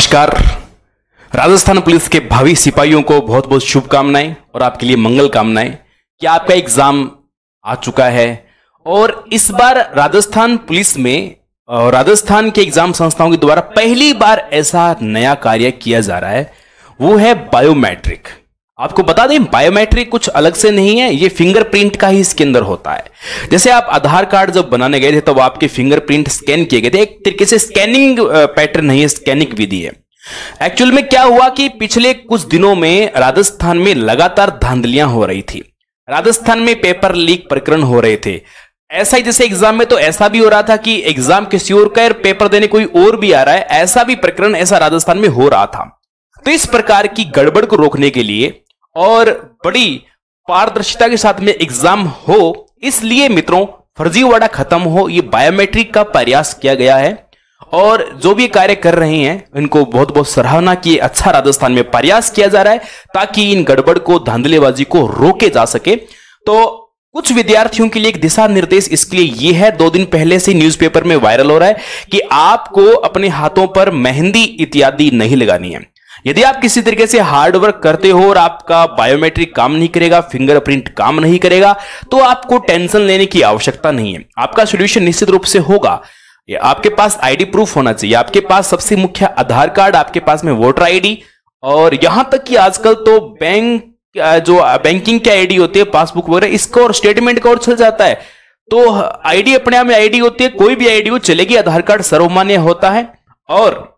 नमस्कार। राजस्थान पुलिस के भावी सिपाहियों को बहुत बहुत शुभकामनाएं और आपके लिए मंगल कामनाएं कि आपका एग्जाम आ चुका है। और इस बार राजस्थान पुलिस में राजस्थान के एग्जाम संस्थाओं के द्वारा पहली बार ऐसा नया कार्य किया जा रहा है, वो है बायोमेट्रिक। आपको बता दें, बायोमेट्रिक कुछ अलग से नहीं है, ये फिंगरप्रिंट का ही इसके अंदर होता है। जैसे आप आधार कार्ड जब बनाने गए थे तब आपके फिंगरप्रिंट स्कैन किए गए थे, एक तरीके से स्कैनिंग पैटर्न नहीं है, स्कैनिंग विधि है। एक्चुअल में क्या हुआ कि पिछले कुछ दिनों में राजस्थान में लगातार धांधलियां हो रही थी। राजस्थान में पेपर लीक प्रकरण हो रहे थे। ऐसा ही जैसे एग्जाम में तो ऐसा भी हो रहा था कि एग्जाम किसी और का पेपर देने कोई और भी आ रहा है, ऐसा भी प्रकरण ऐसा राजस्थान में हो रहा था। तो इस प्रकार की गड़बड़ को रोकने के लिए और बड़ी पारदर्शिता के साथ में एग्जाम हो, इसलिए मित्रों फर्जीवाड़ा खत्म हो, ये बायोमेट्रिक का प्रयास किया गया है। और जो भी कार्य कर रहे हैं इनको बहुत बहुत सराहना की, अच्छा राजस्थान में प्रयास किया जा रहा है ताकि इन गड़बड़ को, धांधलेबाजी को रोके जा सके। तो कुछ विद्यार्थियों के लिए एक दिशा निर्देश इसके लिए ये है, 2 दिन पहले से न्यूज़पेपर में वायरल हो रहा है कि आपको अपने हाथों पर मेहंदी इत्यादि नहीं लगानी है। यदि आप किसी तरीके से हार्ड वर्क करते हो और आपका बायोमेट्रिक काम नहीं करेगा, फिंगरप्रिंट काम नहीं करेगा, तो आपको टेंशन लेने की आवश्यकता नहीं है। आपका सॉल्यूशन निश्चित रूप से होगा। आपके पास आईडी प्रूफ होना चाहिए, आपके पास सबसे मुख्य आधार कार्ड, आपके पास में वोटर आईडी, और यहां तक कि आजकल तो बैंकिंग की आईडी होती है, पासबुक वगैरह, इसका और स्टेटमेंट का और चल जाता है। तो आईडी अपने आप में आईडी होती है, कोई भी आईडी हो चलेगी, आधार कार्ड सर्वमान्य होता है। और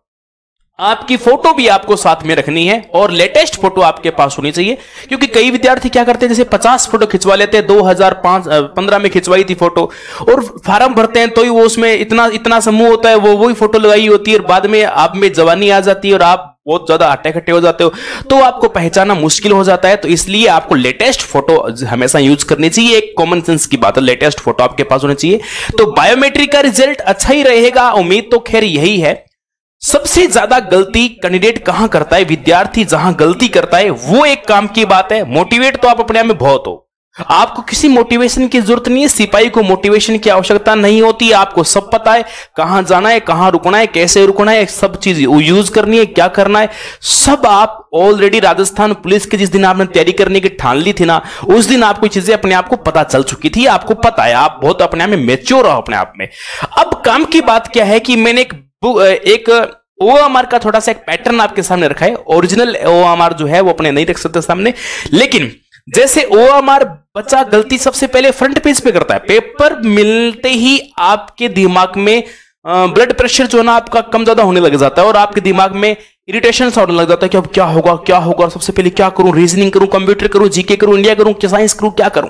आपकी फोटो भी आपको साथ में रखनी है और लेटेस्ट फोटो आपके पास होनी चाहिए, क्योंकि कई विद्यार्थी क्या करते हैं, जैसे 50 फोटो खिंचवा लेते हैं, 2015 में खिंचवाई थी फोटो, और फॉर्म भरते हैं तो ही वो उसमें इतना समूह होता है, वो वही फोटो लगाई होती है, और बाद में आप में जवानी आ जाती है और आप बहुत ज्यादा हट्टे खट्टे हो जाते हो, तो आपको पहचाना मुश्किल हो जाता है। तो इसलिए आपको लेटेस्ट फोटो हमेशा यूज करनी चाहिए। एक कॉमन सेंस की बात है, लेटेस्ट फोटो आपके पास होनी चाहिए। तो बायोमेट्रिक का रिजल्ट अच्छा ही रहेगा, उम्मीद तो खैर यही है। सबसे ज्यादा गलती कैंडिडेट कहां करता है, विद्यार्थी जहां गलती करता है, वो एक काम की बात है। मोटिवेट तो आप अपने आप में बहुत हो, आपको किसी मोटिवेशन की जरूरत नहीं है, सिपाही को मोटिवेशन की आवश्यकता नहीं होती। आपको सब पता है, कहां जाना है, कहां रुकना है, कैसे रुकना है, सब चीज यूज करनी है, क्या करना है, सब आप ऑलरेडी राजस्थान पुलिस के जिस दिन आपने तैयारी करने की ठान ली थी ना, उस दिन आपको चीजें अपने आप को पता चल चुकी थी, आपको पता है, आप बहुत अपने आप में मैच्योर हो अपने आप में। अब काम की बात क्या है कि मैंने एक OMR का थोड़ा सा एक पैटर्न आपके सामने रखा है। ओरिजिनल OMR जो है वो अपने नहीं रख सकते सामने, लेकिन जैसे OMR बच्चा गलती सबसे पहले फ्रंट पेज पे करता है, पेपर मिलते ही आपके दिमाग में ब्लड प्रेशर जो है ना आपका कम ज्यादा होने लग जाता है, और आपके दिमाग में इरिटेशन होने लग जाता है कि अब क्या होगा क्या होगा, सबसे पहले क्या करूं, रीजनिंग करूं, कंप्यूटर करूं, जीके करूं, इंडिया करूं, साइंस करूं, क्या करूं।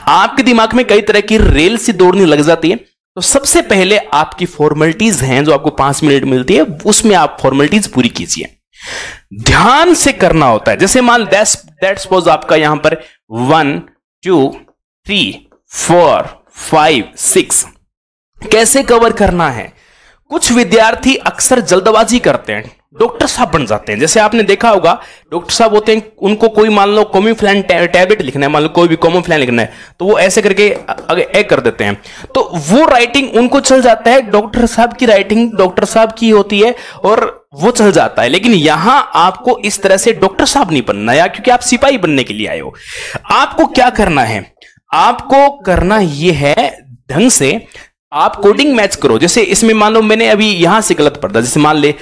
आपके दिमाग में कई तरह की रेल सी दौड़ने लग जाती है। तो सबसे पहले आपकी फॉर्मेलिटीज हैं जो आपको 5 मिनट मिलती है, उसमें आप फॉर्मेलिटीज पूरी कीजिए, ध्यान से करना होता है। जैसे मान दैट सपोज आपका यहां पर 1 2 3 4 5 6 कैसे कवर करना है। कुछ विद्यार्थी अक्सर जल्दबाजी करते हैं, डॉक्टर साहब बन जाते हैं। जैसे आपने देखा होगा, डॉक्टर साहब होते हैं, उनको कोई मान लो कोमिफ्लैन टैबलेट लिखना है, मान लो कोई भी कोमिफ्लैन लिखना है, तो वो ऐसे करके आगे कर देते हैं, तो वो राइटिंग उनको चल जाता है, डॉक्टर साहब की राइटिंग डॉक्टर साहब की होती है और वो चल जाता है। लेकिन यहां आपको इस तरह से डॉक्टर साहब नहीं बनना है, क्योंकि आप सिपाही बनने के लिए आए हो। आपको क्या करना है, आपको करना यह है ढंग से आप कोडिंग मैच करो। जैसे इसमें मान लो मैंने अभी यहां से गलत पढ़ दिया, जैसे मान ले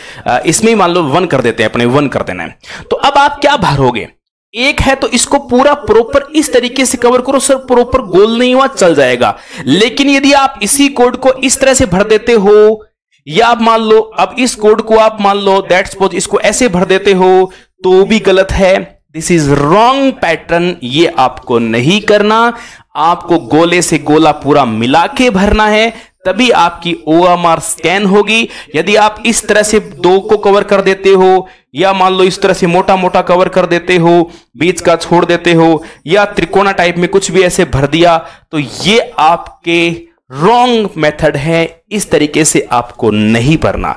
इसमें मान लो 1 कर देते हैं, अपने 1 कर देना है, तो अब आप क्या भरोगे, 1 है तो इसको पूरा प्रॉपर इस तरीके से कवर करो, सर प्रॉपर गोल नहीं हुआ चल जाएगा। लेकिन यदि आप इसी कोड को इस तरह से भर देते हो, या आप मान लो अब इस कोड को आप मान लो दैट सपोज इसको ऐसे भर देते हो, तो भी गलत है। दिस इज रॉन्ग पैटर्न, ये आपको नहीं करना। आपको गोले से गोला पूरा मिला के भरना है, तभी आपकी OMR स्कैन होगी। यदि आप इस तरह से 2 को कवर कर देते हो, या मान लो इस तरह से मोटा मोटा कवर कर देते हो, बीच का छोड़ देते हो, या त्रिकोणा टाइप में कुछ भी ऐसे भर दिया, तो ये आपके रॉन्ग मेथड है। इस तरीके से आपको नहीं भरना।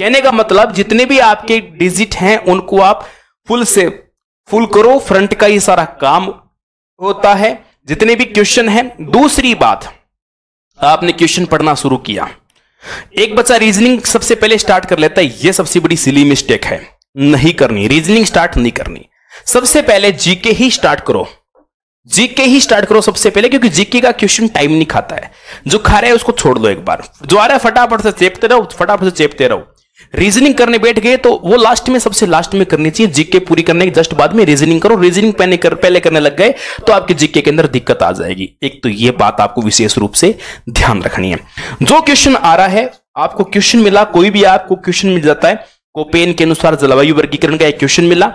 कहने का मतलब जितने भी आपके डिजिट हैं उनको आप फुल करो, फ्रंट का ही सारा काम होता है, जितने भी क्वेश्चन हैं। दूसरी बात, आपने क्वेश्चन पढ़ना शुरू किया, एक बच्चा रीजनिंग सबसे पहले स्टार्ट कर लेता है, यह सबसे बड़ी सिली मिस्टेक है, नहीं करनी। रीजनिंग स्टार्ट नहीं करनी, सबसे पहले जीके ही स्टार्ट करो, जीके ही स्टार्ट करो सबसे पहले, क्योंकि जीके का क्वेश्चन टाइम नहीं खाता है। जो खा रहा है उसको छोड़ दो, एक बार जो आ रहा है फटाफट से चेपते रहो, फटाफट से चेपते रहो। रीजनिंग करने बैठ गए तो वो लास्ट में, सबसे लास्ट में करनी चाहिए। जीके पूरी करने के जस्ट बाद में रीजनिंग करो। रीजनिंग पहले करने लग गए तो आपके जीके के अंदर दिक्कत आ जाएगी। एक तो ये बात आपको विशेष रूप से ध्यान रखनी है। जो क्वेश्चन आ रहा है, आपको क्वेश्चन मिला, कोई भी आपको क्वेश्चन मिल जाता है, कोपेन के अनुसार जलवायु वर्गीकरण का एक क्वेश्चन मिला,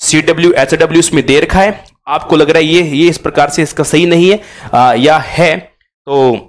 CW HW इसमें दे रखा है, आपको लग रहा है ये इस प्रकार से इसका सही नहीं है या है, तो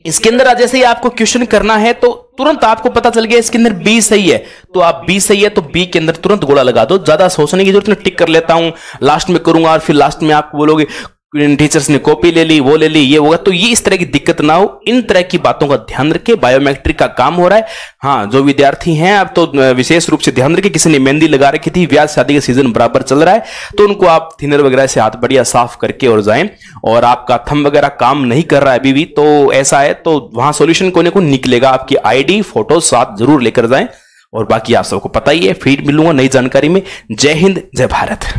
इसके अंदर जैसे ही आपको क्वेश्चन करना है तो तुरंत आपको पता चल गया इसके अंदर बी सही है, तो आप बी सही है तो बी के अंदर तुरंत गोला लगा दो। ज्यादा सोचने की जरूरत नहीं, टिक कर लेता हूं, लास्ट में करूंगा, और फिर लास्ट में आपको बोलोगे टीचर्स ने कॉपी ले ली, वो ले ली, ये होगा। तो ये इस तरह की दिक्कत ना हो, इन तरह की बातों का ध्यान रखें। बायोमेट्रिक का काम हो रहा है। हाँ, जो विद्यार्थी हैं अब तो विशेष रूप से ध्यान रखें, किसी ने मेहंदी लगा रखी थी, ब्याह शादी का सीजन बराबर चल रहा है, तो उनको आप थिनर वगैरह से हाथ बढ़िया साफ करके और जाएं। और आपका थंब वगैरह काम नहीं कर रहा है अभी भी, तो ऐसा है तो वहां सोल्यूशन कोने को निकलेगा। आपकी ID फोटो साथ जरूर लेकर जाएं। और बाकी आप सबको पता ही है, फिर मिलूंगा नई जानकारी में। जय हिंद, जय भारत।